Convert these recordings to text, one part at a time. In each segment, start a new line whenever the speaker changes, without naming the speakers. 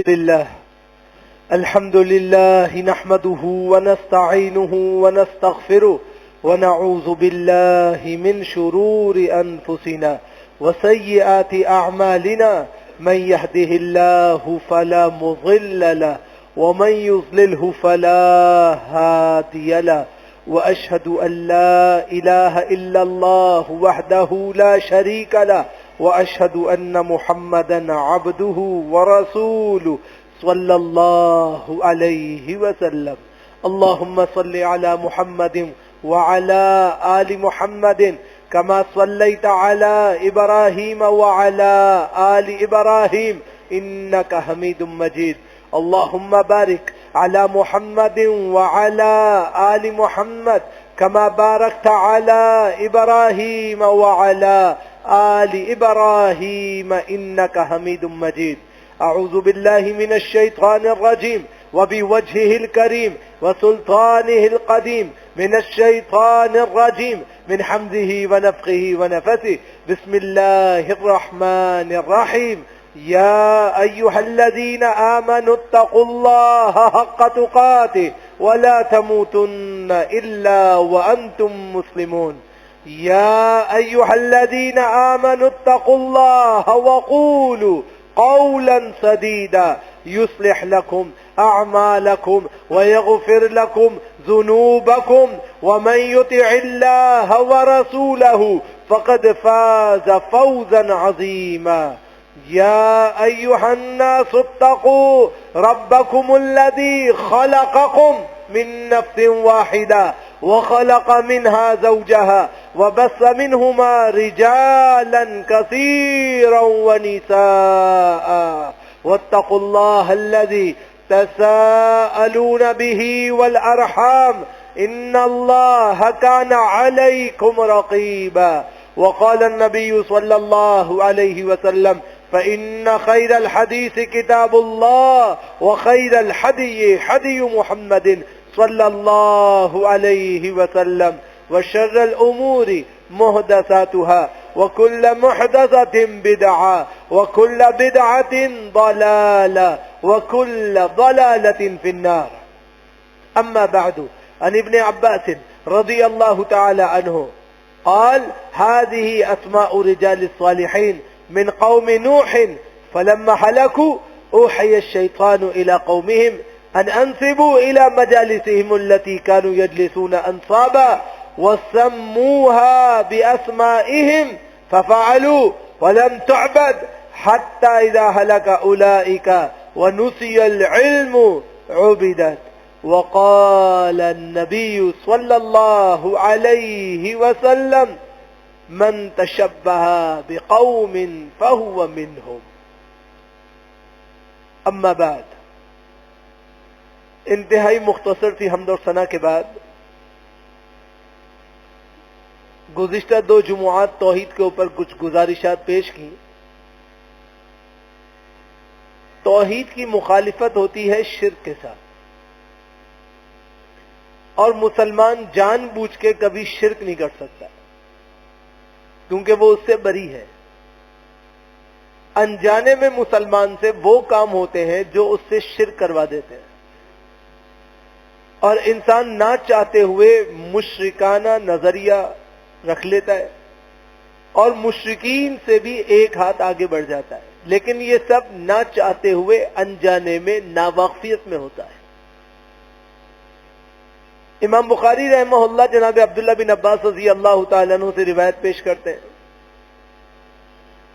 لله الحمد لله نحمده ونستعينه ونستغفره ونعوذ بالله من شرور أنفسنا وسيئات أعمالنا من يهده الله فلا مضل له ومن يضلله فلا هادي له وأشهد أن لا إله إلا الله وحده لا شريك له وأشهد أن محمدا عبده ورسوله صلى الله عليه وسلم. اللهم صل على محمد وعلى آل محمد كما صليت على إبراهيم وعلى آل إبراهيم إنك حميد مجيد. اللهم بارك على محمد وعلى آل محمد كما باركت على إبراهيم وعلى آل إبراهيم إنك حميد مجيد. أعوذ بالله من الشيطان الرجيم وبوجهه الكريم وسلطانه القديم من الشيطان الرجيم من حمده ونفخه ونفثه. بسم الله الرحمن الرحيم. يا أيها الذين آمنوا اتقوا الله حق تقاته ولا تموتن إلا وأنتم مسلمون. يا أيها الذين آمنوا اتقوا الله وقولوا قولا سديدا يصلح لكم أعمالكم ويغفر لكم ذنوبكم ومن يطع الله ورسوله فقد فاز فوزا عظيما. يا أيها الناس اتقوا ربكم الذي خلقكم من نفس واحدة وخلق منها زوجها وبث منهما رجالا كثيرا ونساء واتقوا الله الذي تساءلون به والأرحام إن الله كان عليكم رقيبا. وقال النبي صلى الله عليه وسلم فإن خير الحديث كتاب الله وخير الحدي حدي محمد صلى الله عليه وسلم وشر الأمور محدثاتها وكل محدثة بدعة وكل بدعة ضلالة وكل ضلالة في النار. أما بعد، عن ابن عباس رضي الله تعالى عنه قال هذه أسماء رجال الصالحين من قوم نوح فلما هلكوا أوحي الشيطان إلى قومهم أن أنسبوا إلى مجالسهم التي كانوا يجلسون أنصابا وسموها بأسمائهم ففعلوا ولم تعبد حتى إذا هلك أولئك ونسي العلم عبدت. وقال النبي صلى الله عليه وسلم من تشبه بقوم فهو منهم. اما بعد، انتہائی مختصر سی حمد و ثنا کے بعد گزشتہ 2 جمعات توحید کے اوپر کچھ گزارشات پیش کی. توحید کی مخالفت ہوتی ہے شرک کے ساتھ، اور مسلمان جان بوجھ کے کبھی شرک نہیں کر سکتا کیونکہ وہ اس سے بری ہے. انجانے میں مسلمان سے وہ کام ہوتے ہیں جو اس سے شرک کروا دیتے ہیں، اور انسان نہ چاہتے ہوئے مشرکانہ نظریہ رکھ لیتا ہے اور مشرکین سے بھی ایک ہاتھ آگے بڑھ جاتا ہے. لیکن یہ سب نہ چاہتے ہوئے انجانے میں ناواقفیت میں ہوتا ہے. امام بخاری رحمہ اللہ جناب عبداللہ بن عباس رضی اللہ تعالیٰ عنہ سے روایت پیش کرتے ہیں،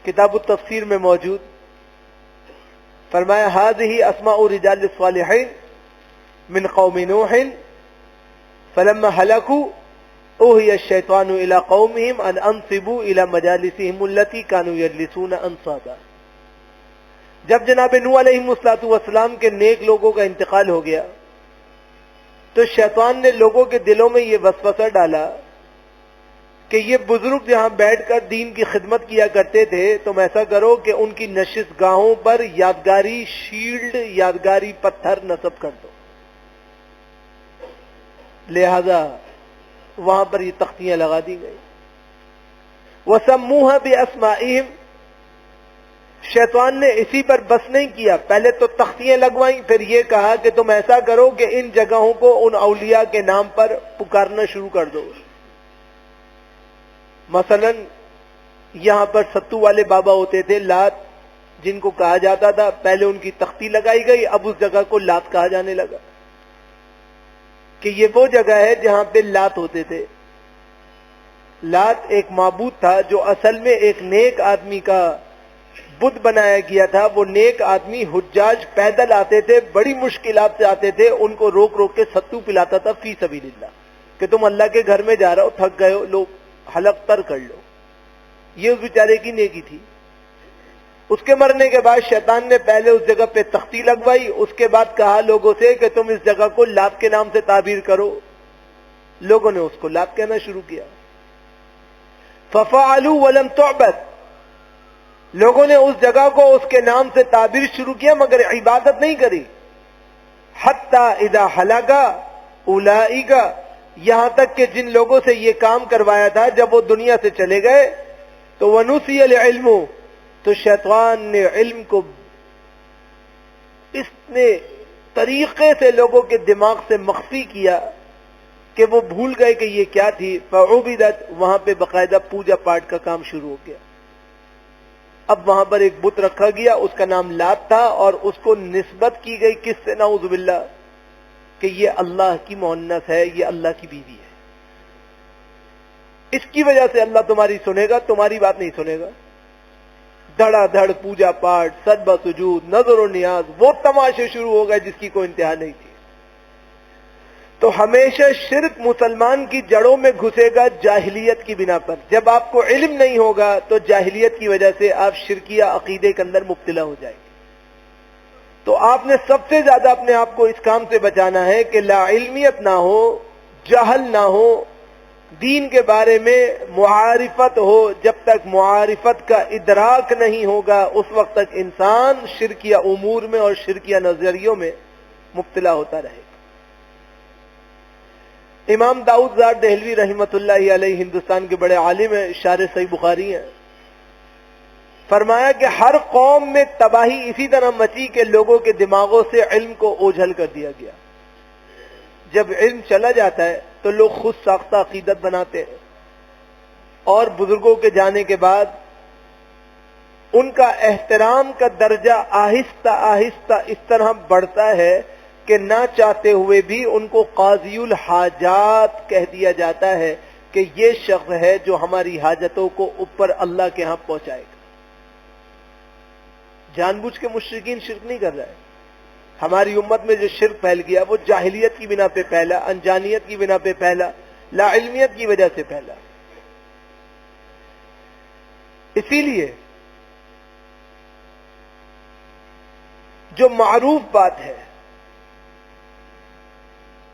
کتاب التفسیر میں موجود. فرمایا هذه اسماء رجال الصالحین من قوم نوح فلما هلكوا اوحي الشيطان الى قومهم ان انصبوا الى مجالسهم التي كانوا يجلسون انصابا. جب جناب نوح علیہ السلام کے نیک لوگوں کا انتقال ہو گیا تو شیطان نے لوگوں کے دلوں میں یہ وسوسہ ڈالا کہ یہ بزرگ جہاں بیٹھ کر دین کی خدمت کیا کرتے تھے تم ایسا کرو کہ ان کی نشست گاہوں پر یادگاری شیلڈ، یادگاری پتھر نصب کر دو. لہذا وہاں پر یہ تختیاں لگا دی گئی. وَسَمُّوهَا بِأَسْمَائِهِمْ، شیطان نے اسی پر بس نہیں کیا، پہلے تو تختیاں لگوائیں، پھر یہ کہا کہ تم ایسا کرو کہ ان جگہوں کو ان اولیاء کے نام پر پکارنا شروع کر دو۔ مثلا یہاں پر ستو والے بابا ہوتے تھے، لات جن کو کہا جاتا تھا، پہلے ان کی تختی لگائی گئی، اب اس جگہ کو لات کہا جانے لگا کہ یہ وہ جگہ ہے جہاں پہ لات ہوتے تھے۔ لات ایک معبود تھا جو اصل میں ایک نیک آدمی کا بت بنایا گیا تھا۔ وہ نیک آدمی حجاج پیدل آتے تھے، بڑی مشکلات سے آتے تھے، ان کو روک روک کے ستو پلاتا تھا فی سبیل اللہ، کہ تم اللہ کے گھر میں جا رہے ہو، تھک گئے ہو، لو حلق تر کر لو۔ یہ اس بیچارے کی نیکی تھی۔ اس کے مرنے کے بعد شیطان نے پہلے اس جگہ پہ تختی لگوائی، اس کے بعد کہا لوگوں سے کہ تم اس جگہ کو لات کے نام سے تعبیر کرو۔ لوگوں نے اس کو لات کہنا شروع کیا۔ فَفَعَلُوا وَلَمْ تُعْبَدْ، لوگوں نے اس جگہ کو اس کے نام سے تعبیر شروع کیا مگر عبادت نہیں کری۔ حَتَّى إِذَا حَلَقَ أُولَئِكَ، یہاں تک کہ جن لوگوں سے یہ کام کروایا تھا جب وہ دنیا سے چلے گئے تو وَنُسِيَ الْعِلْمُ، تو شیطان نے علم کو اس نے طریقے سے لوگوں کے دماغ سے مخفی کیا کہ وہ بھول گئے کہ یہ کیا تھی۔ فعبدت، وہاں پہ باقاعدہ پوجا پاٹ کا کام شروع ہو گیا۔ اب وہاں پر ایک بت رکھا گیا، اس کا نام لات تھا، اور اس کو نسبت کی گئی کس سے؟ نعوذ باللہ، کہ یہ اللہ کی مؤنث ہے، یہ اللہ کی بیوی ہے، اس کی وجہ سے اللہ تمہاری سنے گا، تمہاری بات نہیں سنے گا۔ دھڑا دھڑ پوجا پاٹ، سجدہ سجود، نظر و نیاز، وہ تماشے شروع ہو گئے جس کی کوئی انتہا نہیں تھی۔ تو ہمیشہ شرک مسلمان کی جڑوں میں گھسے گا جاہلیت کی بنا پر۔ جب آپ کو علم نہیں ہوگا تو جاہلیت کی وجہ سے آپ شرکیہ عقیدے کے اندر مبتلا ہو جائیں گے۔ تو آپ نے سب سے زیادہ اپنے آپ کو اس کام سے بچانا ہے کہ لا علمیت نہ ہو، جہل نہ ہو، دین کے بارے میں معارفت ہو۔ جب تک معارفت کا ادراک نہیں ہوگا اس وقت تک انسان شرکیہ امور میں اور شرکیہ نظریوں میں مبتلا ہوتا رہے گا۔ امام داؤد زاد دہلوی رحمۃ اللہ علیہ ہندوستان کے بڑے عالم ہیں، شارح صحیح بخاری ہیں، فرمایا کہ ہر قوم میں تباہی اسی طرح مچی کہ لوگوں کے دماغوں سے علم کو اوجھل کر دیا گیا۔ جب علم چلا جاتا ہے تو لوگ خود ساختہ عقیدت بناتے ہیں، اور بزرگوں کے جانے کے بعد ان کا احترام کا درجہ آہستہ آہستہ اس طرح بڑھتا ہے کہ نہ چاہتے ہوئے بھی ان کو قاضی الحاجات کہہ دیا جاتا ہے کہ یہ شخص ہے جو ہماری حاجتوں کو اوپر اللہ کے ہاں پہنچائے گا۔ جان بوجھ کے مشرکین شرک نہیں کر رہا ہے۔ ہماری امت میں جو شرک پھیل گیا وہ جاہلیت کی بنا پہ پھیلا، انجانیت کی بنا پہ پھیلا، لا علمیت کی وجہ سے پھیلا۔ اسی لیے جو معروف بات ہے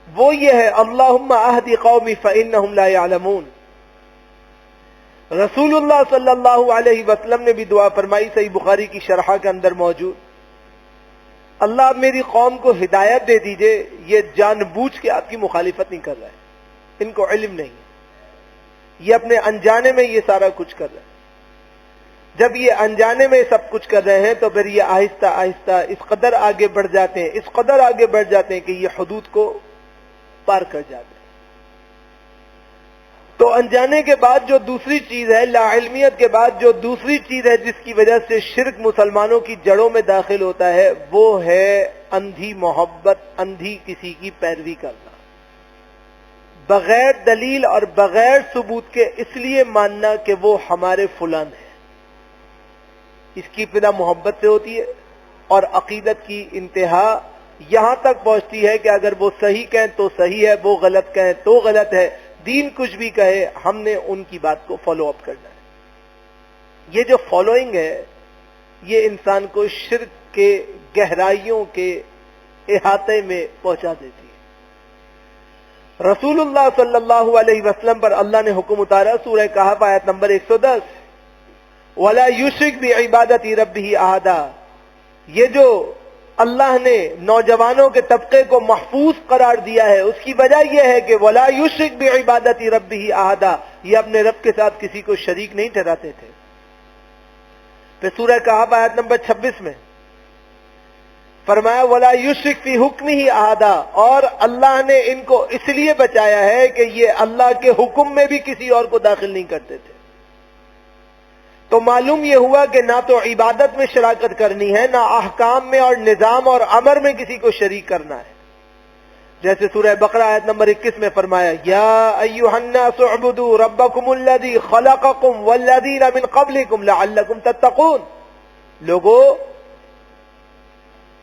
وہ یہ ہے، اللہم اہدی قومی فإنہم لا یعلمون۔ رسول اللہ صلی اللہ علیہ وسلم نے بھی دعا فرمائی، صحیح بخاری کی شرح کے اندر موجود، اللہ اب میری قوم کو ہدایت دے دیجئے، یہ جان بوجھ کے آپ کی مخالفت نہیں کر رہا ہے، ان کو علم نہیں ہے، یہ اپنے انجانے میں یہ سارا کچھ کر رہا ہے۔ جب یہ انجانے میں سب کچھ کر رہے ہیں تو پھر یہ آہستہ آہستہ اس قدر آگے بڑھ جاتے ہیں، اس قدر آگے بڑھ جاتے ہیں کہ یہ حدود کو پار کر جاتے ہیں۔ تو انجانے کے بعد جو دوسری چیز ہے، لا علمیت کے بعد جو دوسری چیز ہے جس کی وجہ سے شرک مسلمانوں کی جڑوں میں داخل ہوتا ہے، وہ ہے اندھی محبت، اندھی کسی کی پیروی کرنا، بغیر دلیل اور بغیر ثبوت کے اس لیے ماننا کہ وہ ہمارے فلان ہیں۔ اس کی ابتدا محبت سے ہوتی ہے، اور عقیدت کی انتہا یہاں تک پہنچتی ہے کہ اگر وہ صحیح کہیں تو صحیح ہے، وہ غلط کہیں تو غلط ہے، دین کچھ بھی کہے ہم نے ان کی بات کو فالو اپ کرنا ہے۔ یہ جو فالوئنگ ہے یہ انسان کو شرک کے گہرائیوں کے احاطے میں پہنچا دیتی ہے۔ رسول اللہ صلی اللہ علیہ وسلم پر اللہ نے حکم اتارا، سورہ کہف آیت نمبر 110، وَلَا يُشْرِكْ بِعِبَادَةِ رَبِّهِ أَحَدًا۔ یہ جو اللہ نے نوجوانوں کے طبقے کو محفوظ قرار دیا ہے اس کی وجہ یہ ہے کہ وَلَا يُشْرِكْ بِعِبَادَةِ رَبِّهِ أَحَدًا، یہ اپنے رب کے ساتھ کسی کو شریک نہیں ٹھہراتے تھے۔ پھر سورہ کہف آیت نمبر 26 میں فرمایا وَلَا يُشْرِكْ فِي حُكْمِهِ أَحَدًا، اور اللہ نے ان کو اس لیے بچایا ہے کہ یہ اللہ کے حکم میں بھی کسی اور کو داخل نہیں کرتے تھے۔ تو معلوم یہ ہوا کہ نہ تو عبادت میں شراکت کرنی ہے، نہ احکام میں اور نظام اور امر میں کسی کو شریک کرنا ہے۔ جیسے سورہ بقرہ آیت نمبر 21 میں فرمایا یا ایھا الناس اعبدوا ربکم الذی خلقکم والذین من قبلکم لعلکم تتقون، لوگو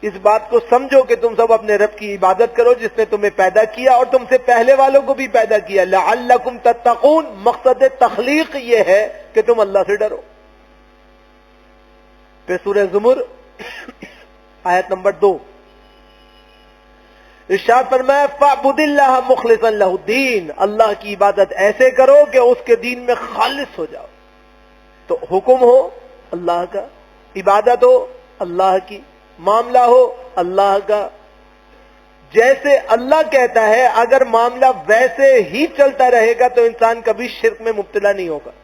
اس بات کو سمجھو کہ تم سب اپنے رب کی عبادت کرو جس نے تمہیں پیدا کیا اور تم سے پہلے والوں کو بھی پیدا کیا۔ لعلکم تتقون، مقصد تخلیق یہ ہے کہ تم اللہ سے ڈرو۔ پھر سورہ زمر آیت نمبر 2 ارشاد فرمایا فَاعْبُدِ اللَّهَ مُخْلِصًا لَهُ الدِّينَ، اللہ کی عبادت ایسے کرو کہ اس کے دین میں خالص ہو جاؤ۔ تو حکم ہو اللہ کا، عبادت ہو اللہ کی، معاملہ ہو اللہ کا، جیسے اللہ کہتا ہے اگر معاملہ ویسے ہی چلتا رہے گا تو انسان کبھی شرک میں مبتلا نہیں ہوگا۔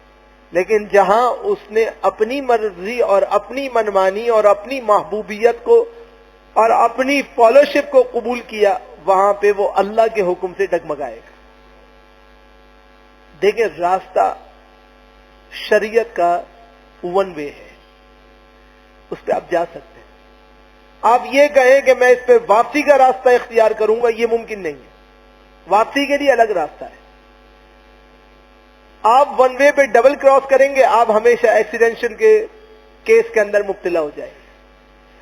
لیکن جہاں اس نے اپنی مرضی اور اپنی منمانی اور اپنی محبوبیت کو اور اپنی فالوشپ کو قبول کیا، وہاں پہ وہ اللہ کے حکم سے ڈگمگائے گا۔ دیکھیں راستہ شریعت کا ون وے ہے، اس پہ آپ جا سکتے ہیں۔ آپ یہ کہیں کہ میں اس پہ واپسی کا راستہ اختیار کروں گا، یہ ممکن نہیں ہے۔ واپسی کے لیے الگ راستہ ہے۔ آپ ون وے پہ ڈبل کراس کریں گے، آپ ہمیشہ ایکسیڈنشن کے کیس کے اندر مبتلا ہو جائیں گے۔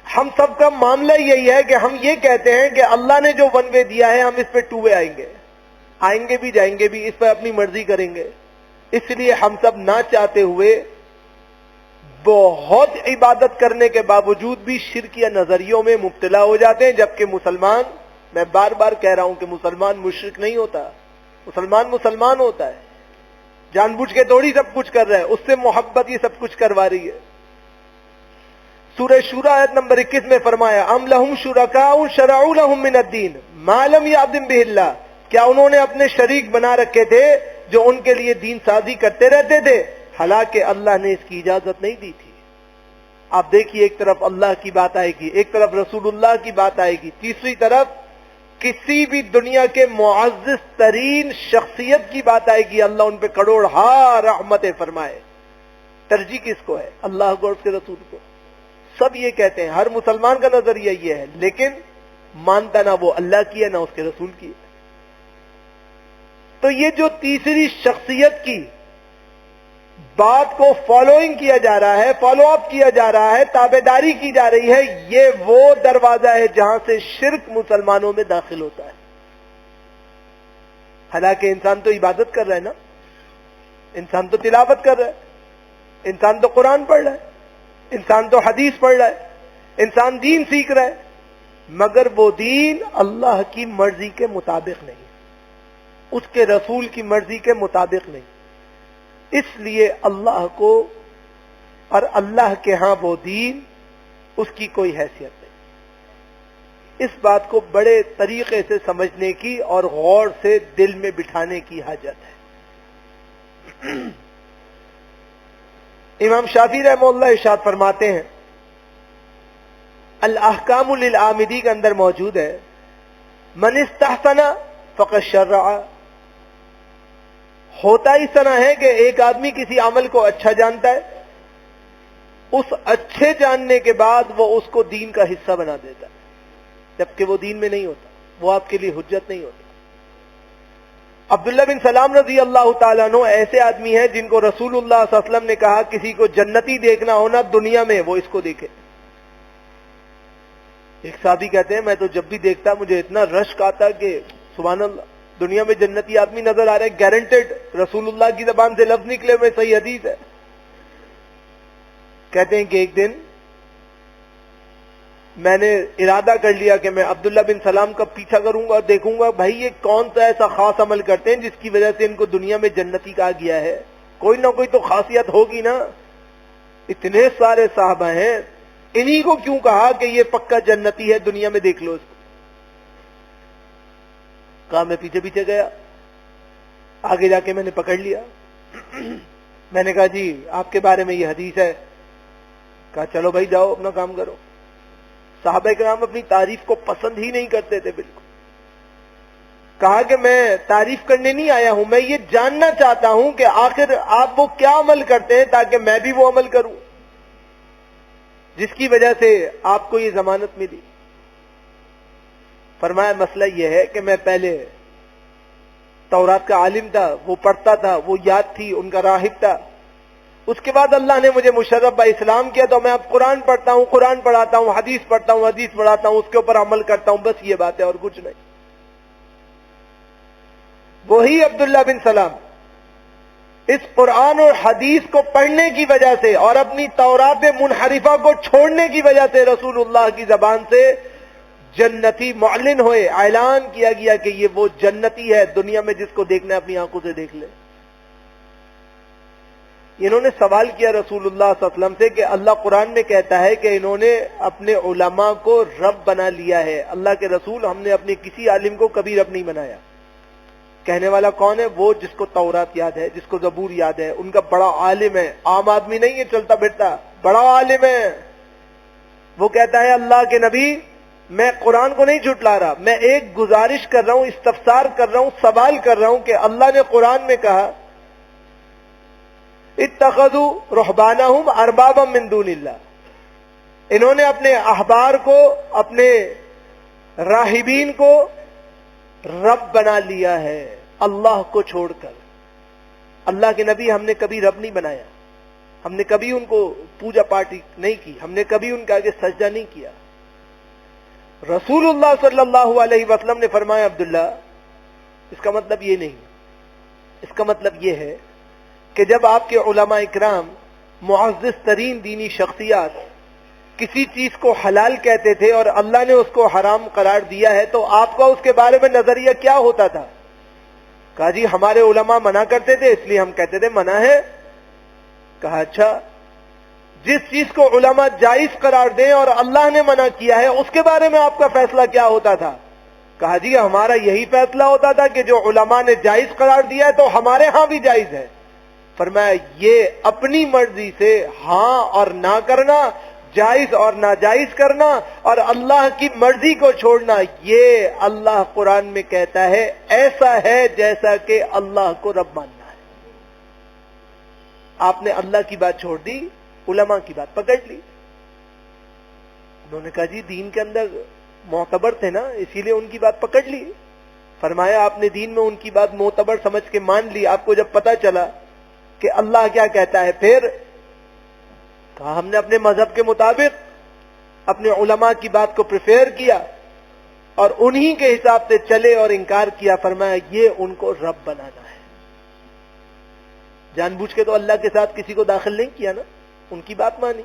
ہم سب کا معاملہ یہی ہے کہ ہم یہ کہتے ہیں کہ اللہ نے جو ون وے دیا ہے ہم اس پہ ٹو وے آئیں گے بھی جائیں گے بھی، اس پہ اپنی مرضی کریں گے۔ اس لیے ہم سب نہ چاہتے ہوئے بہت عبادت کرنے کے باوجود بھی شرکیہ نظریوں میں مبتلا ہو جاتے ہیں، جبکہ مسلمان، میں بار بار کہہ رہا ہوں کہ مسلمان مشرک نہیں ہوتا، مسلمان ہوتا ہے، جان بوجھ کے تھوڑی سب کچھ کر رہا ہے، اس سے محبت یہ سب کچھ کروا رہی ہے۔ سورہ شورى آیت نمبر 21 میں فرمایا ام لہم شرکاء شرعوا لہم من الدین ما لم یأذن بہ اللہ، کیا انہوں نے اپنے شریک بنا رکھے تھے جو ان کے لیے دین سازی کرتے رہتے تھے، حالانکہ اللہ نے اس کی اجازت نہیں دی تھی۔ آپ دیکھیے ایک طرف اللہ کی بات آئے گی، ایک طرف رسول اللہ کی بات آئے گی، تیسری طرف کسی بھی دنیا کے معزز ترین شخصیت کی بات آئے گی، اللہ ان پہ کروڑہا رحمتیں فرمائے۔ ترجیح کس کو ہے؟ اللہ کو اور اس کے رسول کو۔ سب یہ کہتے ہیں، ہر مسلمان کا نظریہ یہ ہے، لیکن مانتا نہ وہ اللہ کی ہے نہ اس کے رسول کی ہے۔ تو یہ جو تیسری شخصیت کی بات کو فالوئنگ کیا جا رہا ہے، فالو اپ کیا جا رہا ہے، تابعداری کی جا رہی ہے، یہ وہ دروازہ ہے جہاں سے شرک مسلمانوں میں داخل ہوتا ہے۔ حالانکہ انسان تو عبادت کر رہا ہے نا، انسان تو تلاوت کر رہا ہے، انسان تو قرآن پڑھ رہا ہے، انسان تو حدیث پڑھ رہا ہے، انسان دین سیکھ رہا ہے، مگر وہ دین اللہ کی مرضی کے مطابق نہیں، اس کے رسول کی مرضی کے مطابق نہیں۔ اس لیے اللہ کو اور اللہ کے ہاں وہ دین، اس کی کوئی حیثیت نہیں۔ اس بات کو بڑے طریقے سے سمجھنے کی اور غور سے دل میں بٹھانے کی حاجت ہے۔ امام شافعی رحمہ اللہ ارشاد فرماتے ہیں، الاحکام للعامدی کے اندر موجود ہے، من استحسن فقد شرع۔ ہوتا اس طرح ہے کہ ایک آدمی کسی عمل کو اچھا جانتا ہے، اس اچھے جاننے کے بعد وہ اس کو دین کا حصہ بنا دیتا ہے، جبکہ وہ دین میں نہیں ہوتا، وہ آپ کے لیے حجت نہیں ہوتا۔ عبداللہ بن سلام رضی اللہ تعالیٰ عنہ ایسے آدمی ہیں جن کو رسول اللہ صلی اللہ علیہ وسلم نے کہا کسی کو جنتی دیکھنا ہونا دنیا میں وہ اس کو دیکھے۔ ایک صحابی کہتے ہیں میں تو جب بھی دیکھتا مجھے اتنا رشک آتا کہ سبحان اللہ، دنیا میں جنتی آدمی نظر آ رہے، گارنٹیڈ، رسول اللہ کی زبان سے لفظ نکلے ہوئے، صحیح حدیث ہے۔ کہتے ہیں کہ ایک دن میں نے ارادہ کر لیا کہ میں عبداللہ بن سلام کا پیچھا کروں گا اور دیکھوں گا بھائی یہ کون سا ایسا خاص عمل کرتے ہیں جس کی وجہ سے ان کو دنیا میں جنتی کہا گیا ہے، کوئی نہ کوئی تو خاصیت ہوگی نا، اتنے سارے صحابہ ہیں، انہی کو کیوں کہا کہ یہ پکا جنتی ہے، دنیا میں دیکھ لو اس کو۔ کہا میں پیچھے پیچھے گیا، آگے جا کے میں نے پکڑ لیا، میں نے کہا جی آپ کے بارے میں یہ حدیث ہے، کہا چلو بھائی جاؤ اپنا کام کرو. صحابہ کرام اپنی تعریف کو پسند ہی نہیں کرتے تھے بالکل. کہا کہ میں تعریف کرنے نہیں آیا ہوں، میں یہ جاننا چاہتا ہوں کہ آخر آپ وہ کیا عمل کرتے ہیں تاکہ میں بھی وہ عمل کروں جس کی وجہ سے آپ کو یہ ضمانت ملی. فرمایا مسئلہ یہ ہے کہ میں پہلے تورات کا عالم تھا، وہ پڑھتا تھا، وہ یاد تھی، ان کا راہب تھا. اس کے بعد اللہ نے مجھے مشرف با اسلام کیا تو میں اب قرآن پڑھتا ہوں، قرآن پڑھاتا ہوں، حدیث پڑھتا ہوں، حدیث پڑھاتا ہوں، اس کے اوپر عمل کرتا ہوں، بس یہ بات ہے اور کچھ نہیں. وہی عبداللہ بن سلام اس قرآن اور حدیث کو پڑھنے کی وجہ سے اور اپنی تورات منحرفہ کو چھوڑنے کی وجہ سے رسول اللہ کی زبان سے جنتی معلن ہوئے. اعلان کیا گیا کہ یہ وہ جنتی ہے دنیا میں جس کو دیکھنا ہے اپنی آنکھوں سے دیکھ لے. انہوں نے سوال کیا رسول اللہ صلی اللہ علیہ وسلم سے کہ اللہ قرآن میں کہتا ہے کہ انہوں نے اپنے علماء کو رب بنا لیا ہے. اللہ کے رسول ہم نے اپنے کسی عالم کو کبھی رب نہیں بنایا. کہنے والا کون ہے؟ وہ جس کو تورات یاد ہے، جس کو زبور یاد ہے، ان کا بڑا عالم ہے، عام آدمی نہیں ہے چلتا پھرتا، بڑا عالم ہے. وہ کہتا ہے اللہ کے نبی میں قرآن کو نہیں جھٹلا رہا، میں ایک گزارش کر رہا ہوں، استفسار کر رہا ہوں، سوال کر رہا ہوں کہ اللہ نے قرآن میں کہا اتخذوا رہبانہم اربابا من دون اللہ، انہوں نے اپنے احبار کو، اپنے راہبین کو رب بنا لیا ہے اللہ کو چھوڑ کر. اللہ کے نبی ہم نے کبھی رب نہیں بنایا، ہم نے کبھی ان کو پوجا پاٹ نہیں کی، ہم نے کبھی ان کے آگے سجدہ نہیں کیا. رسول اللہ صلی اللہ علیہ وسلم نے فرمایا عبداللہ اس کا مطلب یہ نہیں، اس کا مطلب یہ ہے کہ جب آپ کے علماء اکرام معزز ترین دینی شخصیات کسی چیز کو حلال کہتے تھے اور اللہ نے اس کو حرام قرار دیا ہے تو آپ کا اس کے بارے میں نظریہ کیا ہوتا تھا؟ کہا جی ہمارے علماء منع کرتے تھے اس لیے ہم کہتے تھے منع ہے. کہا اچھا جس چیز کو علماء جائز قرار دیں اور اللہ نے منع کیا ہے اس کے بارے میں آپ کا فیصلہ کیا ہوتا تھا؟ کہا جی ہمارا یہی فیصلہ ہوتا تھا کہ جو علماء نے جائز قرار دیا ہے تو ہمارے ہاں بھی جائز ہے. فرمایا یہ اپنی مرضی سے ہاں اور نہ کرنا، جائز اور ناجائز کرنا اور اللہ کی مرضی کو چھوڑنا، یہ اللہ قرآن میں کہتا ہے ایسا ہے جیسا کہ اللہ کو رب ماننا ہے. آپ نے اللہ کی بات چھوڑ دی، علماء کی بات پکڑ لی. انہوں نے کہا جی دین کے اندر معتبر تھے نا اسی لیے ان کی بات پکڑ لی. فرمایا آپ نے دین میں ان کی بات معتبر سمجھ کے مان لی، آپ کو جب پتا چلا کہ اللہ کیا کہتا ہے پھر؟ کہا ہم نے اپنے مذہب کے مطابق اپنے علماء کی بات کو پریفر کیا اور انہی کے حساب سے چلے اور انکار کیا. فرمایا یہ ان کو رب بنانا ہے. جان بوجھ کے تو اللہ کے ساتھ کسی کو داخل نہیں کیا نا، ان کی بات مانی،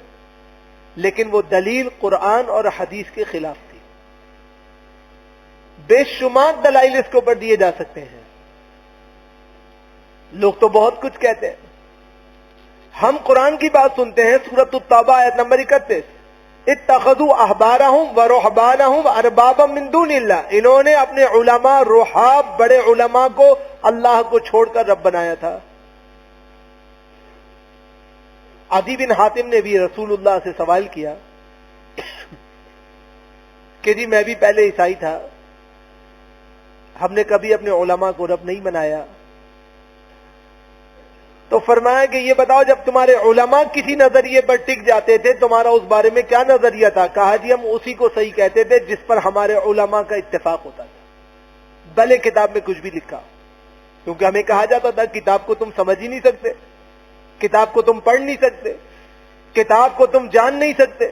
لیکن وہ دلیل قرآن اور حدیث کے خلاف تھی. بے شمار دلائل اس کے اوپر دیے جا سکتے ہیں. لوگ تو بہت کچھ کہتے ہیں. ہم قرآن کی بات سنتے ہیں سورۃ التوبہ آیت نمبر 31 اتخذوا احبارہم ورہبانہم اربابا من دون اللہ، انہوں نے اپنے علماء رحاب بڑے علماء کو اللہ کو چھوڑ کر رب بنایا تھا. عدی بن حاتم نے بھی رسول اللہ سے سوال کیا کہ جی میں بھی پہلے عیسائی تھا، ہم نے کبھی اپنے علماء کو رب نہیں بنایا. تو فرمایا کہ یہ بتاؤ جب تمہارے علماء کسی نظریے پر ٹک جاتے تھے تمہارا اس بارے میں کیا نظریہ تھا؟ کہا جی ہم اسی کو صحیح کہتے تھے جس پر ہمارے علماء کا اتفاق ہوتا تھا، بھلے کتاب میں کچھ بھی لکھا، کیونکہ ہمیں کہا جاتا تھا کتاب کو تم سمجھ ہی نہیں سکتے، کتاب کو تم پڑھ نہیں سکتے، کتاب کو تم جان نہیں سکتے.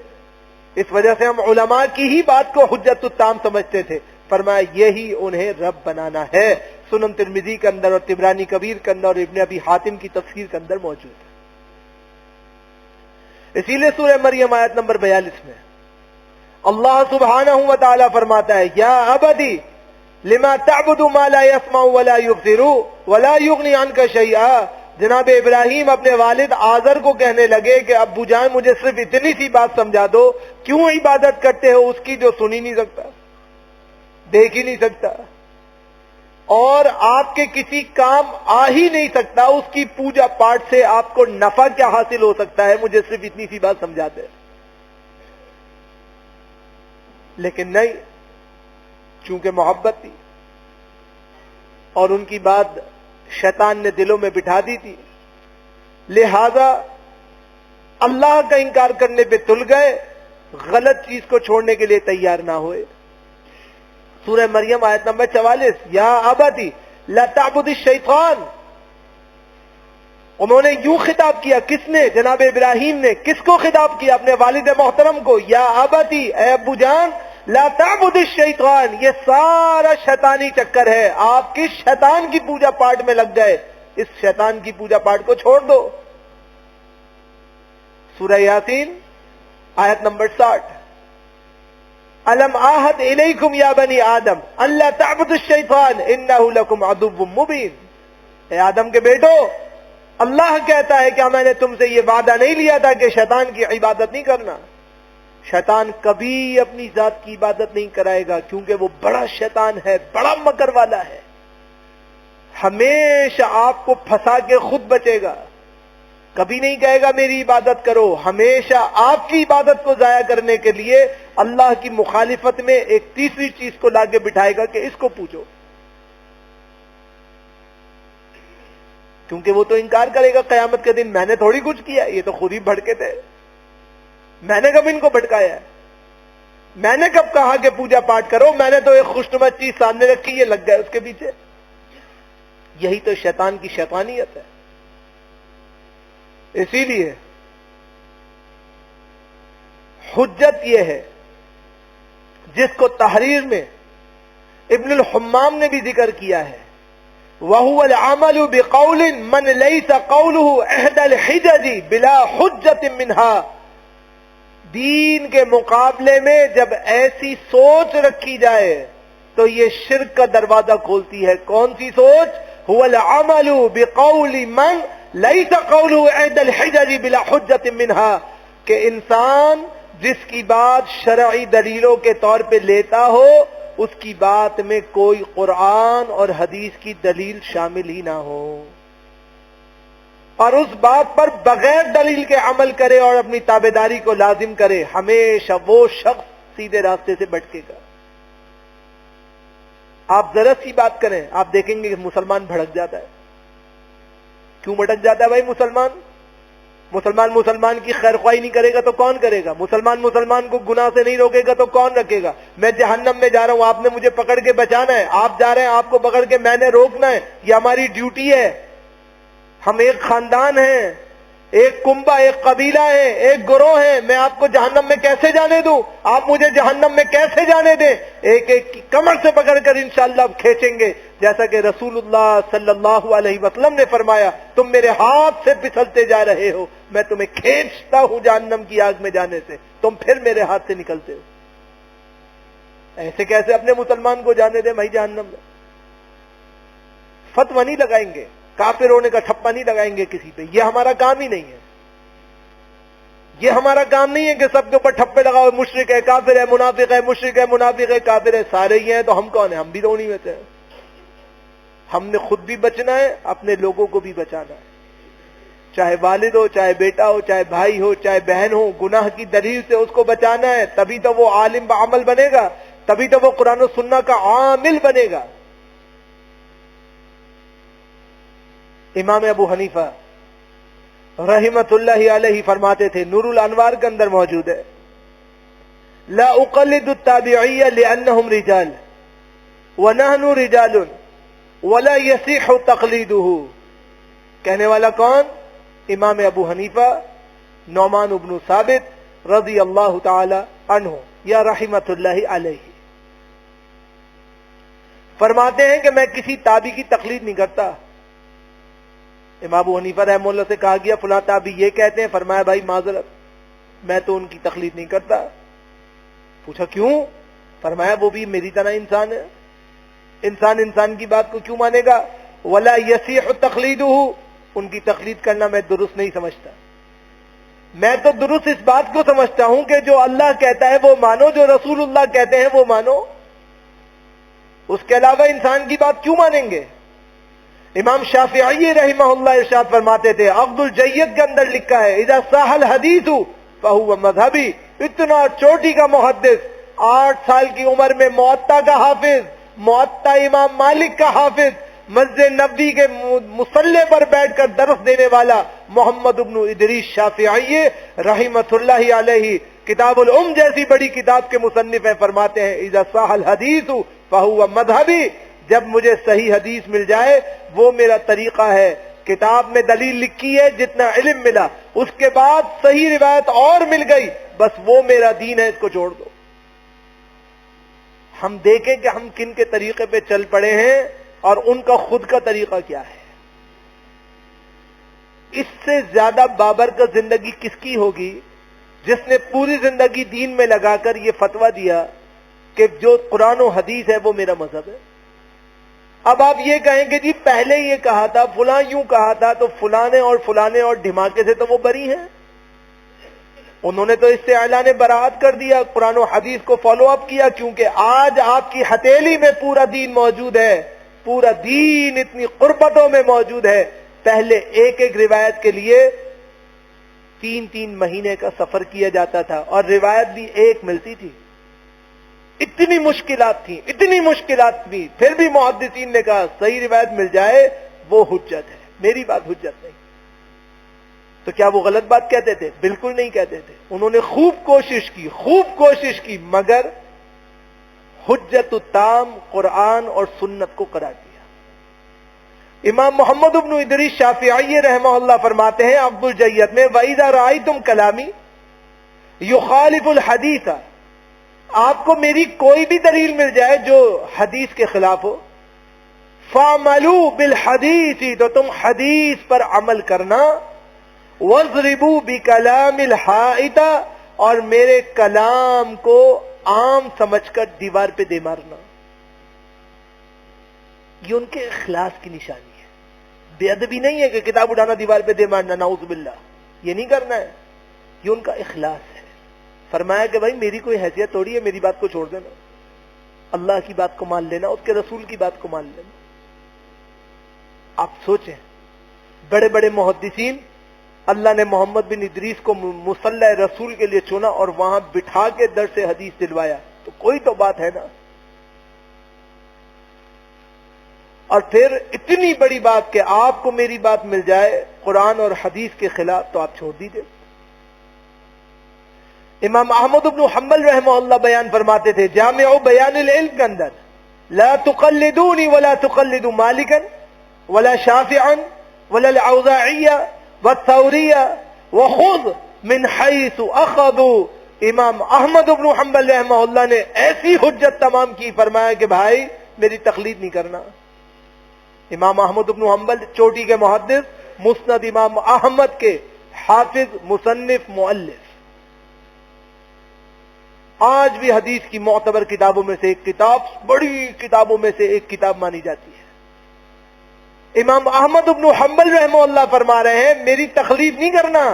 اس وجہ سے ہم علماء کی ہی بات کو حجت التام سمجھتے تھے. فرمایا یہی انہیں رب بنانا ہے. سنن ترمذی کے اندر اور طبرانی کبیر کے اندر اور ابن ابی حاتم کی تفسیر کے اندر موجود ہے. اسی لیے سورہ مریم آیت نمبر 42 میں اللہ سبحانہ و تعالی فرماتا ہے یا عبدی لما تعبد ما لا يسمع ولا يبصر ولا يغني عنك شيئا. جناب ابراہیم اپنے والد آزر کو کہنے لگے کہ ابو جان مجھے صرف اتنی سی بات سمجھا دو، کیوں عبادت کرتے ہو اس کی جو سن ہی نہیں سکتا، دیکھ ہی نہیں سکتا اور آپ کے کسی کام آ ہی نہیں سکتا، اس کی پوجا پاٹ سے آپ کو نفع کیا حاصل ہو سکتا ہے؟ مجھے صرف اتنی سی بات سمجھا دے. لیکن نہیں، چونکہ محبت تھی اور ان کی بات شیطان نے دلوں میں بٹھا دی تھی، لہذا اللہ کا انکار کرنے پہ تل گئے، غلط چیز کو چھوڑنے کے لیے تیار نہ ہوئے۔ سورہ مریم آیت نمبر 44، یا ابتی لا تعبد الشیطان، انہوں نے یوں خطاب کیا، کس نے؟ جناب ابراہیم نے۔ کس کو خطاب کیا؟ اپنے والد محترم کو۔ یا ابتی، اے ابو جان، لا تعبد الشیطان، یہ سارا شیطانی چکر ہے، آپ کس شیطان کی پوجا پاٹ میں لگ گئے؟ اس شیطان کی پوجا پاٹ کو چھوڑ دو۔ سورہ یاسین آیت نمبر 60، الم آہد الیکم یا بنی آدم اللہ تعبدوا الشیطان انہ لکم عدو مبین، اے آدم کے بیٹو، اللہ کہتا ہے کہ میں نے تم سے یہ وعدہ نہیں لیا تھا کہ شیطان کی عبادت نہیں کرنا۔ شیطان کبھی اپنی ذات کی عبادت نہیں کرائے گا، کیونکہ وہ بڑا شیطان ہے، بڑا مکر والا ہے، ہمیشہ آپ کو پھنسا کے خود بچے گا، کبھی نہیں کہے گا میری عبادت کرو، ہمیشہ آپ کی عبادت کو ضائع کرنے کے لیے اللہ کی مخالفت میں ایک تیسری چیز کو لا کے بٹھائے گا کہ اس کو پوچھو، کیونکہ وہ تو انکار کرے گا قیامت کے دن، میں نے تھوڑی کچھ کیا، یہ تو خود ہی بھڑکے تھے، میں نے کب ان کو بھٹکایا ہے، میں نے کب کہا کہ پوجا پاٹ کرو، میں نے تو ایک خوشنما چیز سامنے رکھی، یہ لگ گئے اس کے پیچھے۔ یہی تو شیطان کی شیطانیت ہے۔ اسی لیے حجت یہ ہے جس کو تحریر میں ابن الحمام نے بھی ذکر کیا ہے، وَهُوَ الْعَمَلُ بِقَوْلٍ مَنْ لَيْسَ قَوْلُهُ إِحْدَى الْحِجَجِ بِلَا حُجَّةٍ مِنْهَا، دین کے مقابلے میں جب ایسی سوچ رکھی جائے تو یہ شرک کا دروازہ کھولتی ہے۔ کون سی سوچ؟ هُوَ الْعَمَلُ بِقَوْلِ مَنْ لَيْسَ قَوْلُهُ إِحْدَى الْحِجَجِ بِلَا حُجَّةٍ مِنْهَا، کہ انسان جس کی بات شرعی دلیلوں کے طور پہ لیتا ہو، اس کی بات میں کوئی قرآن اور حدیث کی دلیل شامل ہی نہ ہو، اور اس بات پر بغیر دلیل کے عمل کرے اور اپنی تابعداری کو لازم کرے، ہمیشہ وہ شخص سیدھے راستے سے بھٹکے گا۔ آپ ذرا سی بات کریں، آپ دیکھیں گے کہ مسلمان بھڑک جاتا ہے۔ کیوں بھٹک جاتا ہے بھائی مسلمان؟ مسلمان کی خیر خواہی نہیں کرے گا تو کون کرے گا؟ مسلمان کو گناہ سے نہیں روکے گا تو کون رکھے گا؟ میں جہنم میں جا رہا ہوں، آپ نے مجھے پکڑ کے بچانا ہے، آپ جا رہے ہیں، آپ کو پکڑ کے میں نے روکنا ہے، یہ ہماری ڈیوٹی ہے۔ ہم ایک خاندان ہیں، ایک کنبہ، ایک قبیلہ ہے، ایک گروہ ہے، میں آپ کو جہنم میں کیسے جانے دوں؟ آپ مجھے جہنم میں کیسے جانے دیں؟ ایک ایک کی کمر سے پکڑ کر انشاءاللہ آپ کھینچیں گے، جیسا کہ رسول اللہ صلی اللہ علیہ وسلم نے فرمایا، تم میرے ہاتھ سے پھسلتے جا رہے ہو، میں تمہیں کھینچتا ہوں جہنم کی آگ میں جانے سے، تم پھر میرے ہاتھ سے نکلتے ہو۔ ایسے کیسے اپنے مسلمان کو جانے دیں بھائی جہنم میں؟ فتویٰ نہیں لگائیں گے، کافر ہونے کا ٹھپا نہیں لگائیں گے کسی پہ، یہ ہمارا کام ہی نہیں ہے۔ یہ ہمارا کام نہیں ہے کہ سب کے اوپر ٹھپے لگاؤ، مشرک ہے، کافر ہے، منافق ہے، مشرک ہے، منافق ہے، کافر ہے، سارے ہی ہیں تو ہم کون ہیں؟ ہم بھی تو انہی میں سے ہیں۔ ہم نے خود بھی بچنا ہے، اپنے لوگوں کو بھی بچانا ہے، چاہے والد ہو، چاہے بیٹا ہو، چاہے بھائی ہو، چاہے بہن ہو، گناہ کی دلیل سے اس کو بچانا ہے، تبھی تو وہ عالم بعمل بنے گا، تبھی تو وہ قرآن و سنہ کا عامل بنے گا۔ امام ابو حنیفہ رحمت اللہ علیہ فرماتے تھے، نور الانوار کے اندر موجود ہے، لا اقلد التابعی لانہم رجال ونحن رجال ولا یصح تقلیدہ۔ کہنے والا کون؟ امام ابو حنیفہ نعمان بن ثابت رضی اللہ تعالی عنہ یا رحمت اللہ علیہ فرماتے ہیں کہ میں کسی تابعی کی تقلید نہیں کرتا۔ امام ابو حنیفہ رحمہ اللہ سے کہا گیا فلاں تابعی یہ کہتے ہیں، فرمایا بھائی معذرت، میں تو ان کی تقلید نہیں کرتا۔ پوچھا کیوں؟ فرمایا وہ بھی میری طرح انسان ہے، انسان کی بات کو کیوں مانے گا؟ ولا یصح تقلیدہ، ان کی تقلید کرنا میں درست نہیں سمجھتا، میں تو درست اس بات کو سمجھتا ہوں کہ جو اللہ کہتا ہے وہ مانو، جو رسول اللہ کہتے ہیں وہ مانو، اس کے علاوہ انسان کی بات کیوں مانیں گے؟ امام شافعی رحمہ اللہ ارشاد فرماتے تھے، عقد الجید کے اندر لکھا ہے اذا صح الحدیث فہو مذہبی، اتنا چوٹی کا محدث 8 سال کی عمر میں موطا کا حافظ، موطا امام مالک کا حافظ، مسجد نبوی کے مصلی پر بیٹھ کر درس دینے والا محمد ابن ادریس شافعی رحمۃ اللہ علیہ کتاب الام جیسی بڑی کتاب کے مصنف ہیں، فرماتے ہیں اذا صح الحدیث فهو مذہبی، جب مجھے صحیح حدیث مل جائے وہ میرا طریقہ ہے۔ کتاب میں دلیل لکھی ہے، جتنا علم ملا، اس کے بعد صحیح روایت اور مل گئی، بس وہ میرا دین ہے، اس کو چھوڑ دو۔ ہم دیکھیں کہ ہم کن کے طریقے پہ چل پڑے ہیں اور ان کا خود کا طریقہ کیا ہے۔ اس سے زیادہ بابرکت زندگی کس کی ہوگی جس نے پوری زندگی دین میں لگا کر یہ فتویٰ دیا کہ جو قرآن و حدیث ہے وہ میرا مذہب ہے۔ اب آپ یہ کہیں کہ جی پہلے یہ کہا تھا، فلاں یوں کہا تھا، تو فلانے اور دھماکے سے تو وہ بری ہیں، انہوں نے تو اس سے اعلان براعت کر دیا، قرآن و حدیث کو فالو اپ کیا، کیونکہ آج آپ کی ہتھیلی میں پورا دین موجود ہے، پورا دین اتنی قربتوں میں موجود ہے۔ پہلے ایک ایک روایت کے لیے 3 مہینے کا سفر کیا جاتا تھا اور روایت بھی ایک ملتی تھی، اتنی مشکلات تھیں، اتنی مشکلات تھیں، پھر بھی محدثین نے کہا صحیح روایت مل جائے وہ حجت ہے، میری بات حجت نہیں۔ تو کیا وہ غلط بات کہتے تھے؟ بالکل نہیں کہتے تھے، انہوں نے خوب کوشش کی مگر حجت التام قرآن اور سنت کو قرار دیا۔ امام محمد ابن ادریس شافعی رحمہ اللہ فرماتے ہیں عبد الجید میں وَإِذَا رَأَيْتُمْ كَلَامِي يُخَالِفُ الْحَدِيثَ، آپ کو میری کوئی بھی دلیل مل جائے جو حدیث کے خلاف ہو، فَعْمَلُوا بِالْحَدِيثِ، تو تم حدیث پر عمل کرنا، وَاضْرِبُوا بِكَلَامِ الْحَائِطَ، اور میرے کلام کو عام سمجھ کر دیوار پہ دے مارنا۔ یہ ان کے اخلاص کی نشانی ہے، بے ادبی نہیں ہے کہ کتاب اٹھانا دیوار پہ دے مارنا، نعوذ باللہ، یہ نہیں کرنا ہے، یہ ان کا اخلاص ہے۔ فرمایا کہ بھائی میری کوئی حیثیت تھوڑی ہے میری بات کو چھوڑ دینا، اللہ کی بات کو مان لینا، اس کے رسول کی بات کو مان لینا۔ آپ سوچیں بڑے بڑے محدثین، اللہ نے محمد بن ادریس کو مصلی رسول کے لیے چنا اور وہاں بٹھا کے درس حدیث دلوایا، تو کوئی تو بات ہے نا۔ اور پھر اتنی بڑی بات کہ آپ کو میری بات مل جائے قرآن اور حدیث کے خلاف تو آپ چھوڑ دیجئے۔ امام احمد بن حنبل رحمہ اللہ بیان فرماتے تھے جامع بیان العلم کے اندر، لا تقلدونی ولا تقلدوا مالکا ولا شافعا ولا الاوزاعیہ والثوریہ وخذ من حیث اخذوا۔ امام احمد بن حنبل رحمہ اللہ نے ایسی حجت تمام کی، فرمایا کہ بھائی میری تقلید نہیں کرنا۔ امام احمد بن حنبل چوٹی کے محدث، مسند امام احمد کے حافظ، مصنف، مؤلف، آج بھی حدیث کی معتبر کتابوں میں سے ایک کتاب، بڑی کتابوں میں سے ایک کتاب مانی جاتی ہے۔ امام احمد بن حنبل رحمہ اللہ فرما رہے ہیں میری تقلید نہیں کرنا،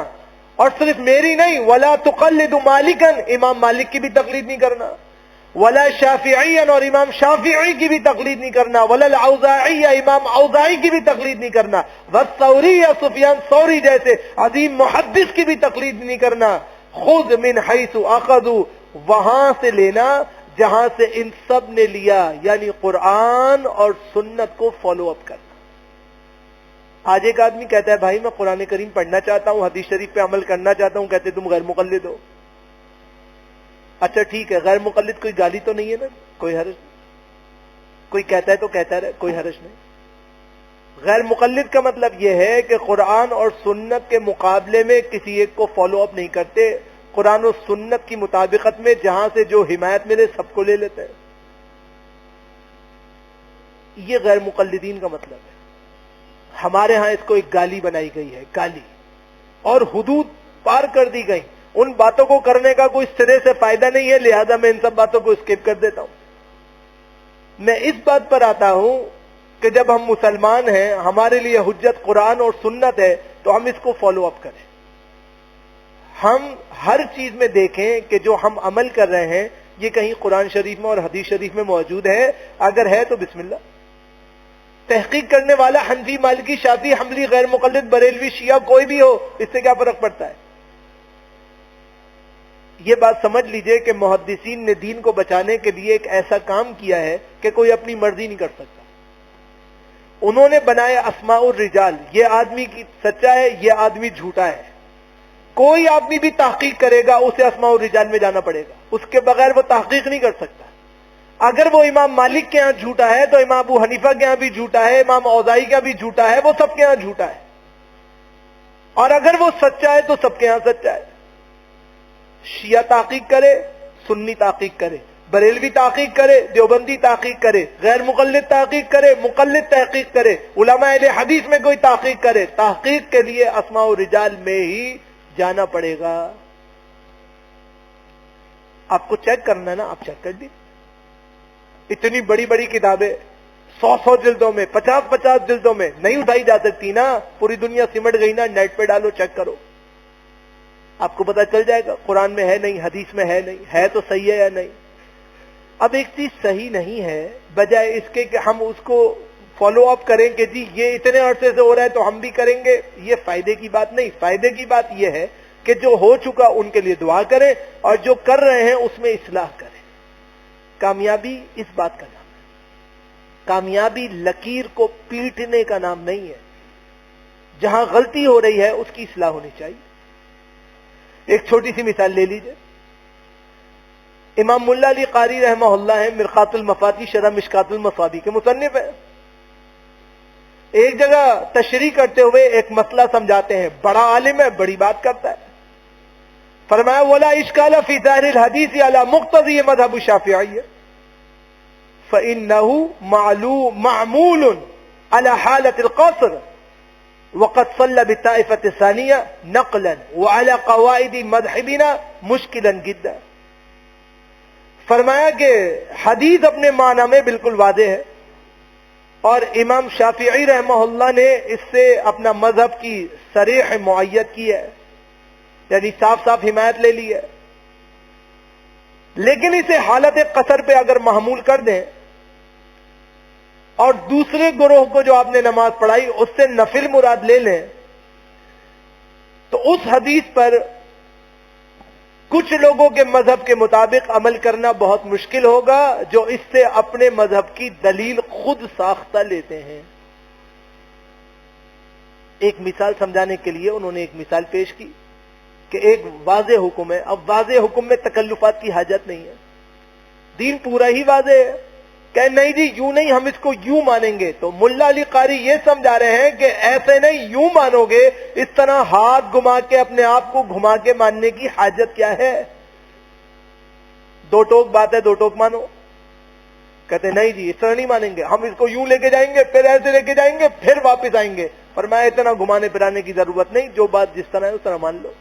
اور صرف میری نہیں، ولا تقلد مالکا، امام مالک کی بھی تقلید نہیں کرنا، ولا شافعیا، اور امام شافعی کی بھی تقلید نہیں کرنا، ولا الاوزاعی، امام اوزاعی کی بھی تقلید نہیں کرنا، والثوری، سفیان ثوری جیسے عظیم محدث کی بھی تقلید نہیں کرنا۔ خذ من حیث اخذوا، وہاں سے لینا جہاں سے ان سب نے لیا، یعنی قرآن اور سنت کو فالو اپ کرنا۔ آج ایک آدمی کہتا ہے بھائی میں قرآن کریم پڑھنا چاہتا ہوں، حدیث شریف پہ عمل کرنا چاہتا ہوں، کہتے تم غیر مقلد ہو۔ اچھا ٹھیک ہے، غیر مقلد کوئی گالی تو نہیں ہے نا، کوئی حرج نہیں، کوئی کہتا ہے تو کہتا رہے، کوئی حرج نہیں۔ غیر مقلد کا مطلب یہ ہے کہ قرآن اور سنت کے مقابلے میں کسی ایک کو فالو اپ نہیں کرتے، قرآن و سنت کی مطابقت میں جہاں سے جو حمایت ملے سب کو لے لیتے ہیں، یہ غیر مقلدین کا مطلب ہے۔ ہمارے ہاں اس کو ایک گالی بنائی گئی ہے، گالی، اور حدود پار کر دی گئی، ان باتوں کو کرنے کا کوئی سرے سے فائدہ نہیں ہے، لہذا میں ان سب باتوں کو اسکپ کر دیتا ہوں۔ میں اس بات پر آتا ہوں کہ جب ہم مسلمان ہیں، ہمارے لیے حجت قرآن اور سنت ہے، تو ہم اس کو فالو اپ کریں۔ ہم ہر چیز میں دیکھیں کہ جو ہم عمل کر رہے ہیں یہ کہیں قرآن شریف میں اور حدیث شریف میں موجود ہے، اگر ہے تو بسم اللہ۔ تحقیق کرنے والا حنفی، مالکی، شافعی، حنبلی، غیر مقلد، بریلوی، شیعہ، کوئی بھی ہو، اس سے کیا فرق پڑتا ہے؟ یہ بات سمجھ لیجئے کہ محدثین نے دین کو بچانے کے لیے ایک ایسا کام کیا ہے کہ کوئی اپنی مرضی نہیں کر سکتا. انہوں نے بنایا اسماء الرجال، یہ آدمی کی سچا ہے، یہ آدمی جھوٹا ہے. کوئی آدمی بھی تحقیق کرے گا اسے اسماء الرجال میں جانا پڑے گا، اس کے بغیر وہ تحقیق نہیں کر سکتا. اگر وہ امام مالک کے ہاں جھوٹا ہے تو امام ابو حنیفہ کے ہاں بھی جھوٹا ہے، امام اوزاعی کا بھی جھوٹا ہے، وہ سب کے ہاں جھوٹا ہے. اور اگر وہ سچا ہے تو سب کے ہاں سچا ہے. شیعہ تحقیق کرے، سنی تحقیق کرے، بریلوی تحقیق کرے، دیوبندی تحقیق کرے، غیر مقلد تحقیق کرے، مقلد تحقیق کرے، علماء اہل حدیث میں کوئی تحقیق کرے، تحقیق کے لیے اسماء الرجال میں ہی جانا پڑے گا. آپ کو چیک کرنا ہے نا، آپ چیک کر دی. اتنی بڑی بڑی کتابیں 100 جلدوں میں، 50 جلدوں میں نہیں اٹھائی جا سکتی نا. پوری دنیا سمٹ گئی نا، نیٹ پہ ڈالو، چیک کرو، آپ کو پتا چل جائے گا قرآن میں ہے نہیں، حدیث میں ہے نہیں، ہے تو صحیح ہے یا نہیں. اب ایک چیز صحیح نہیں ہے، بجائے اس کے کہ ہم اس کو فالو اپ کریں کہ جی یہ اتنے عرصے سے ہو رہا ہے تو ہم بھی کریں گے، یہ فائدے کی بات نہیں. فائدے کی بات یہ ہے کہ جو ہو چکا ان کے لیے دعا کریں اور جو کر رہے ہیں اس میں اصلاح کریں. کامیابی اس بات کا نام ہے. کامیابی لکیر کو پیٹنے کا نام نہیں ہے. جہاں غلطی ہو رہی ہے اس کی اصلاح ہونی چاہیے. ایک چھوٹی سی مثال لے لیجئے. امام ملا علی قاری رحمہ اللہ ہے، مرقات المفاتیح شرح مشکات المصابیح کے مصنف ہیں. ایک جگہ تشریح کرتے ہوئے ایک مسئلہ سمجھاتے ہیں، بڑا عالم ہے، بڑی بات کرتا ہے. فرمایا ولا اشکال فی ظاہر الحدیث علی مقتضی مذہب الشافعی فإنه معمول على حالة القصر وقد صلى بالطائفة الثانية نقلا وعلى قواعد مذهبنا مشکلا جدا. فرمایا کہ حدیث اپنے معنی میں بالکل واضح ہے، اور امام شافعی رحمہ اللہ نے اس سے اپنا مذہب کی صریح معیت کی ہے، یعنی صاف صاف حمایت لے لی ہے. لیکن اسے حالت قصر پہ اگر محمول کر دیں اور دوسرے گروہ کو جو آپ نے نماز پڑھائی اس سے نفل مراد لے لیں تو اس حدیث پر کچھ لوگوں کے مذہب کے مطابق عمل کرنا بہت مشکل ہوگا جو اس سے اپنے مذہب کی دلیل خود ساختہ لیتے ہیں. ایک مثال سمجھانے کے لیے انہوں نے ایک مثال پیش کی کہ ایک واضح حکم ہے. اب واضح حکم میں تکلفات کی حاجت نہیں ہے، دین پورا ہی واضح ہے. کہ نہیں جی یوں نہیں، ہم اس کو یوں مانیں گے. تو ملا علی قاری یہ سمجھا رہے ہیں کہ ایسے نہیں، یوں مانو گے. اس طرح ہاتھ گھما کے اپنے آپ کو گھما کے ماننے کی حاجت کیا ہے؟ دو ٹوک بات ہے، دو ٹوک مانو. کہتے نہیں جی اس طرح نہیں مانیں گے، ہم اس کو یوں لے کے جائیں گے، پھر ایسے لے کے جائیں گے، پھر واپس آئیں گے. فرمایا اتنا گھمانے پھرانے کی ضرورت نہیں، جو بات جس طرح ہے اس طرح مان لو.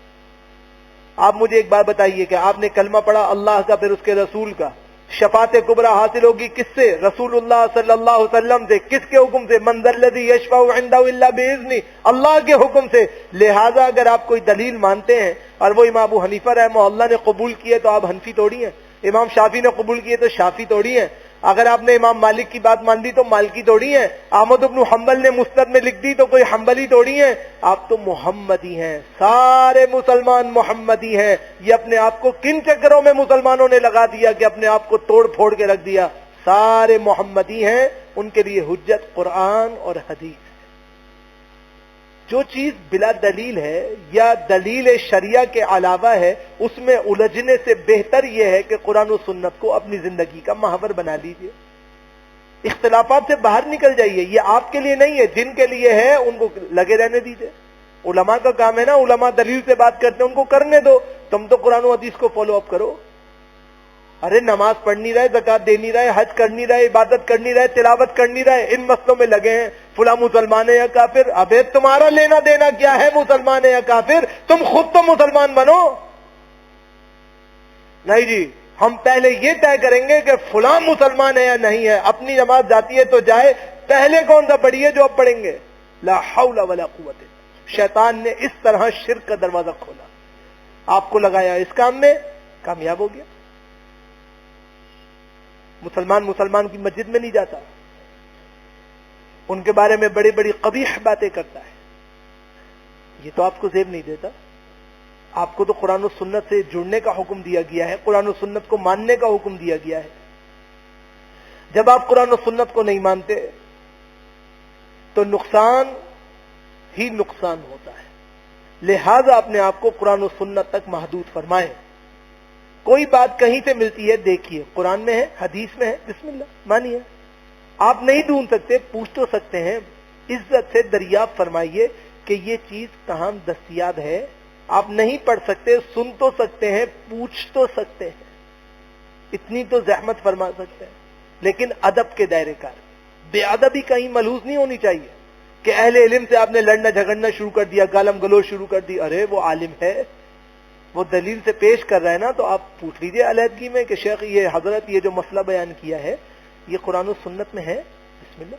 آپ مجھے ایک بات بتائیے کہ آپ نے کلمہ پڑھا اللہ کا پھر اس کے رسول کا، شفاعت کبریٰ حاصل ہوگی کس سے؟ رسول اللہ صلی اللہ علیہ وسلم سے. کس کے حکم سے؟ من ذا الذی یشفع عنده الا باذنہ، اللہ کے حکم سے. لہذا اگر آپ کوئی دلیل مانتے ہیں اور وہ امام ابو حنیفہ رحمہ اللہ نے قبول کیے تو آپ حنفی توڑی ہیں، امام شافعی نے قبول کیے تو شافعی توڑی ہیں. اگر آپ نے امام مالک کی بات مان لی تو مالکی توڑی ہیں. احمد بن حنبل نے مسند میں لکھ دی تو کوئی حنبلی توڑی ہیں. آپ تو محمدی ہیں، سارے مسلمان محمدی ہیں. یہ اپنے آپ کو کن چکروں میں مسلمانوں نے لگا دیا کہ اپنے آپ کو توڑ پھوڑ کے رکھ دیا. سارے محمدی ہیں، ان کے لیے حجت قرآن اور حدیث. جو چیز بلا دلیل ہے یا دلیل شریعہ کے علاوہ ہے اس میں الجھنے سے بہتر یہ ہے کہ قرآن و سنت کو اپنی زندگی کا محور بنا لیجئے. اختلافات سے باہر نکل جائیے. یہ آپ کے لیے نہیں ہے، جن کے لیے ہے ان کو لگے رہنے دیجئے. علماء کا کام ہے نا، علماء دلیل سے بات کرتے ہیں، ان کو کرنے دو. تم تو قرآن و حدیث کو فالو اپ کرو. ارے نماز پڑھ نہیں رہے، زکات دے نہیں رہے، حج کر نہیں رہے، عبادت کر نہیں رہے، تلاوت کر نہیں رہے، ان مسئلوں میں لگے ہیں. فلاں مسلمان ہے یا کافر. ابے تمہارا لینا دینا کیا ہے مسلمان ہے یا کافر؟ تم خود تو مسلمان بنو. نہیں جی ہم پہلے یہ طے کریں گے کہ فلاں مسلمان ہے یا نہیں ہے. اپنی نماز جاتی ہے تو جائے، پہلے کون سا پڑھی ہے جو اب پڑھیں گے؟ لا حول ولا قوت. شیطان نے اس طرح شرک کا دروازہ کھولا، آپ کو لگایا اس کام میں، کامیاب ہو گیا. مسلمان کی مسجد میں نہیں جاتا، ان کے بارے میں بڑی بڑی قبیح باتیں کرتا ہے. یہ تو آپ کو زیب نہیں دیتا. آپ کو تو قرآن و سنت سے جڑنے کا حکم دیا گیا ہے، قرآن و سنت کو ماننے کا حکم دیا گیا ہے۔ جب آپ قرآن و سنت کو نہیں مانتے تو نقصان ہی نقصان ہوتا ہے، لہذا اپنے آپ کو قرآن و سنت تک محدود فرمائیں۔ کوئی بات کہیں سے ملتی ہے دیکھیے، قرآن میں ہے، حدیث میں ہے، بسم اللہ مانیے۔ آپ نہیں ڈھونڈ سکتے، پوچھ تو سکتے ہیں، عزت سے دریافت فرمائیے کہ یہ چیز کہاں دستیاب ہے۔ آپ نہیں پڑھ سکتے، سن تو سکتے ہیں، پوچھ تو سکتے ہیں، اتنی تو زحمت فرما سکتے ہیں، لیکن ادب کے دائرے کار، بے ادبی کہیں ملحوظ نہیں ہونی چاہیے کہ اہل علم سے آپ نے لڑنا جھگڑنا شروع کر دیا، گالم گلوچ شروع کر دی۔ ارے وہ عالم ہے، وہ دلیل سے پیش کر رہا ہے نا، تو آپ پوچھ لیجئے علیحدگی میں کہ شیخ یہ حضرت یہ جو مسئلہ بیان کیا ہے یہ قرآن و سنت میں ہے؟ بسم اللہ،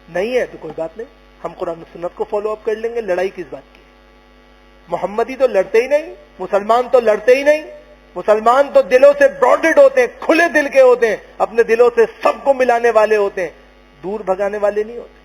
نہیں ہے تو کوئی بات نہیں، ہم قرآن و سنت کو فالو اپ کر لیں گے۔ لڑائی کس بات کی؟ محمدی تو لڑتے ہی نہیں، مسلمان تو لڑتے ہی نہیں، مسلمان تو دلوں سے براڈڈ ہوتے ہیں، کھلے دل کے ہوتے ہیں، اپنے دلوں سے سب کو ملانے والے ہوتے ہیں، دور بھگانے والے نہیں ہوتے۔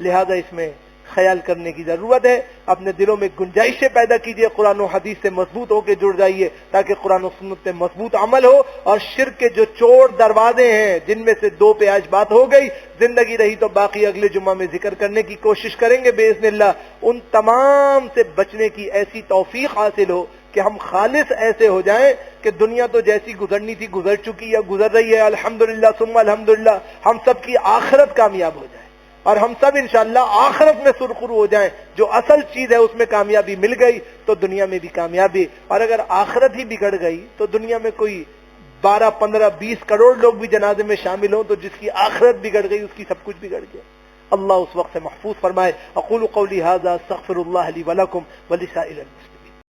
لہذا اس میں خیال کرنے کی ضرورت ہے، اپنے دلوں میں گنجائشیں پیدا کیجئے، قرآن و حدیث سے مضبوط ہو کے جڑ جائیے تاکہ قرآن و سنت سے مضبوط عمل ہو، اور شرک کے جو چور دروازے ہیں جن میں سے 2 پہ آج بات ہو گئی، زندگی رہی تو باقی اگلے جمعہ میں ذکر کرنے کی کوشش کریں گے باذن اللہ، ان تمام سے بچنے کی ایسی توفیق حاصل ہو کہ ہم خالص ایسے ہو جائیں کہ دنیا تو جیسی گزرنی تھی گزر چکی یا گزر رہی ہے، الحمدللہ ثم الحمدللہ، ہم سب کی آخرت کامیاب ہو جائے اور ہم سب انشاءاللہ آخرت میں سرخرو ہو جائیں۔ جو اصل چیز ہے اس میں کامیابی مل گئی تو دنیا میں بھی کامیابی، اور اگر آخرت ہی بگڑ گئی تو دنیا میں کوئی 12 15 20 کروڑ لوگ بھی جنازے میں شامل ہوں تو جس کی آخرت بگڑ گئی اس کی سب کچھ بگڑ گیا۔ اللہ اس وقت سے محفوظ فرمائے۔ اقول قولی ھذا استغفر اللہ لی ولکم ولسائر المسلمین۔